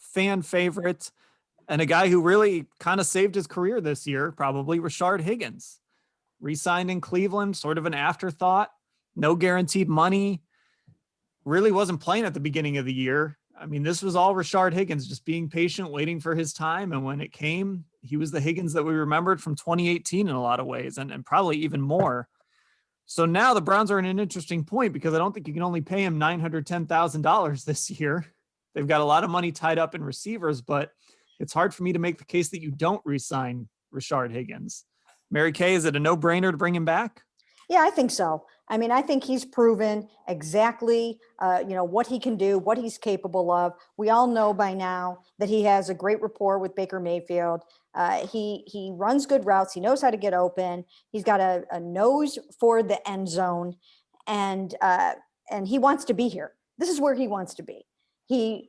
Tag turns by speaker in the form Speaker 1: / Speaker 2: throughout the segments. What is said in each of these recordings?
Speaker 1: fan favorite, and a guy who really kind of saved his career this year, probably Rashard Higgins. Re-signed in Cleveland, sort of an afterthought, no guaranteed money, really wasn't playing at the beginning of the year. I mean, this was all Rashard Higgins, just being patient, waiting for his time. And when it came, he was the Higgins that we remembered from 2018 in a lot of ways, and probably even more. So now the Browns are in an interesting point because I don't think you can only pay him $910,000 this year. They've got a lot of money tied up in receivers, but it's hard for me to make the case that you don't re-sign Rashard Higgins. Mary Kay, is it a no-brainer to bring him back?
Speaker 2: Yeah, I think so. I mean, I think he's proven exactly, what he can do, what he's capable of. We all know by now that he has a great rapport with Baker Mayfield. He runs good routes. He knows how to get open. He's got a nose for the end zone, and he wants to be here. This is where he wants to be. He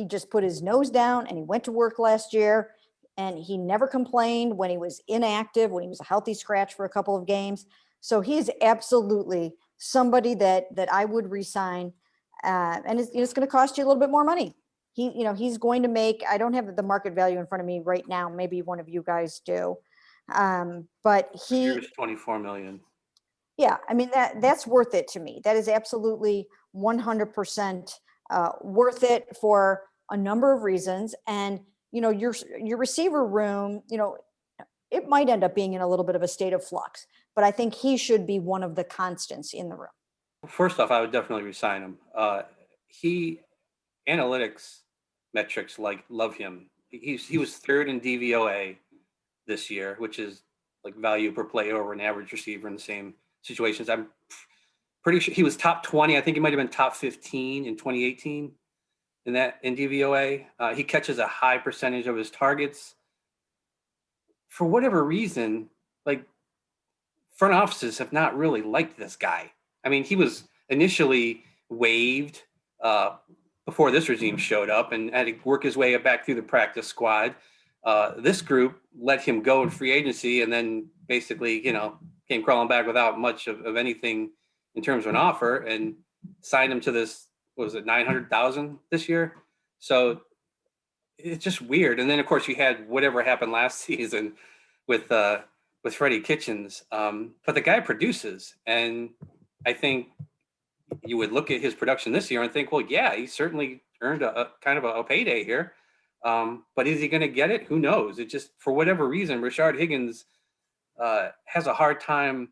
Speaker 2: just put his nose down and he went to work last year, and he never complained when he was inactive, when he was a healthy scratch for a couple of games. So he's absolutely somebody that I would re-sign, and it's going to cost you a little bit more money. He's going to make, I don't have the market value in front of me right now. Maybe one of you guys do. But
Speaker 3: here's 24 million.
Speaker 2: Yeah. I mean, that's worth it to me. That is absolutely 100% worth it for a number of reasons. And, your receiver room, it might end up being in a little bit of a state of flux, but I think he should be one of the constants in the room.
Speaker 3: First off, I would definitely resign him. Analytics metrics love him. He was third in DVOA this year, which is like value per play over an average receiver in the same situations. I'm pretty sure he was top 20. I think he might have been top 15 in 2018 in DVOA. He catches a high percentage of his targets. For whatever reason, front offices have not really liked this guy. I mean, he was initially waived before this regime showed up and had to work his way back through the practice squad. This group let him go in free agency and then basically, came crawling back without much of anything in terms of an offer and signed him to this, what was it, $900,000 this year? So it's just weird. And then, of course, you had whatever happened last season with Freddie Kitchens. But the guy produces. And I think you would look at his production this year and think, well, yeah, he certainly earned a kind of a payday here. But is he going to get it? Who knows? It just, for whatever reason, Rashard Higgins has a hard time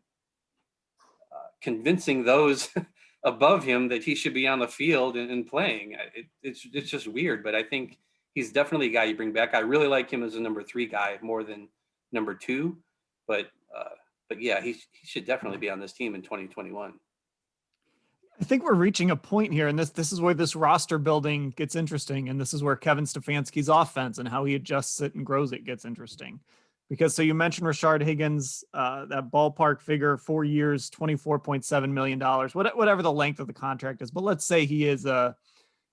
Speaker 3: convincing those above him that he should be on the field and playing. It's just weird. But I think he's definitely a guy you bring back. I really like him as a number 3 guy more than number 2. But yeah, he should definitely be on this team in 2021.
Speaker 1: I think we're reaching a point here, and this is where this roster building gets interesting, and this is where Kevin Stefanski's offense and how he adjusts it and grows it gets interesting. Because so you mentioned Rashard Higgins, that ballpark figure, 4 years, $24.7 million, whatever the length of the contract is. But let's say he is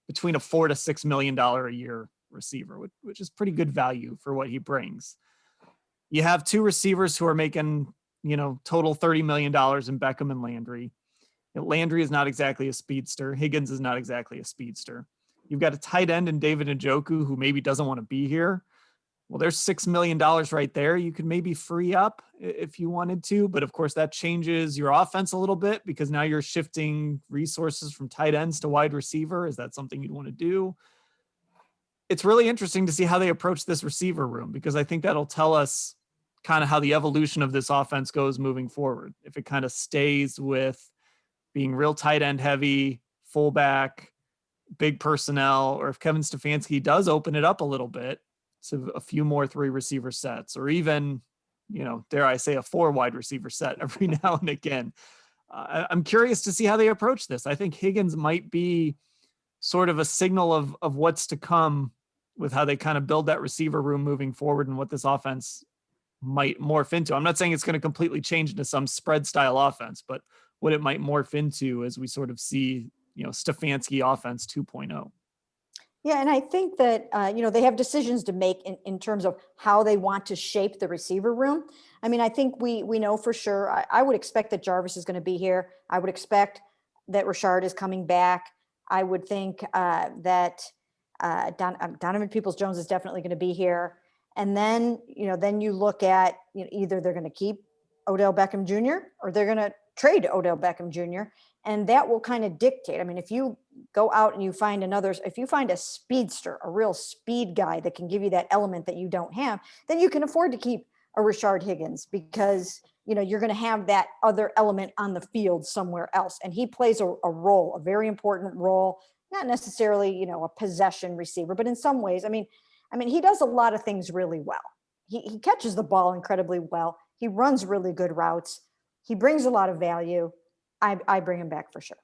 Speaker 1: between a $4 to $6 million a year receiver, which is pretty good value for what he brings. You have 2 receivers who are making, total $30 million in Beckham and Landry. Landry is not exactly a speedster. Higgins is not exactly a speedster. You've got a tight end in David Njoku who maybe doesn't want to be here. Well, there's $6 million right there. You could maybe free up if you wanted to, but of course that changes your offense a little bit because now you're shifting resources from tight ends to wide receiver. Is that something you'd want to do? It's really interesting to see how they approach this receiver room because I think that'll tell us kind of how the evolution of this offense goes moving forward. If it kind of stays with being real tight end heavy, fullback, big personnel, or if Kevin Stefanski does open it up a little bit to a few more 3 receiver sets, or even, dare I say, a 4 wide receiver set every now and again. I'm curious to see how they approach this. I think Higgins might be sort of a signal of what's to come with how they kind of build that receiver room moving forward and what this offense might morph into. I'm not saying it's going to completely change into some spread style offense, but what it might morph into as we sort of see, Stefanski offense 2.0.
Speaker 2: Yeah, and I think that, they have decisions to make in terms of how they want to shape the receiver room. I mean, I think we know for sure. I would expect that Jarvis is going to be here. I would expect that Rashard is coming back. I would think that Donovan Peoples-Jones is definitely going to be here. And then, then you look at, either they're going to keep Odell Beckham Jr. or they're going to trade Odell Beckham Jr. And that will kind of dictate. I mean, if you go out and if you find a speedster, a real speed guy that can give you that element that you don't have, then you can afford to keep a Rashard Higgins, because, you're going to have that other element on the field somewhere else. And he plays a role, a very important role, not necessarily, a possession receiver, but in some ways, I mean, he does a lot of things really well. He catches the ball incredibly well. He runs really good routes. He brings a lot of value. I bring him back for sure.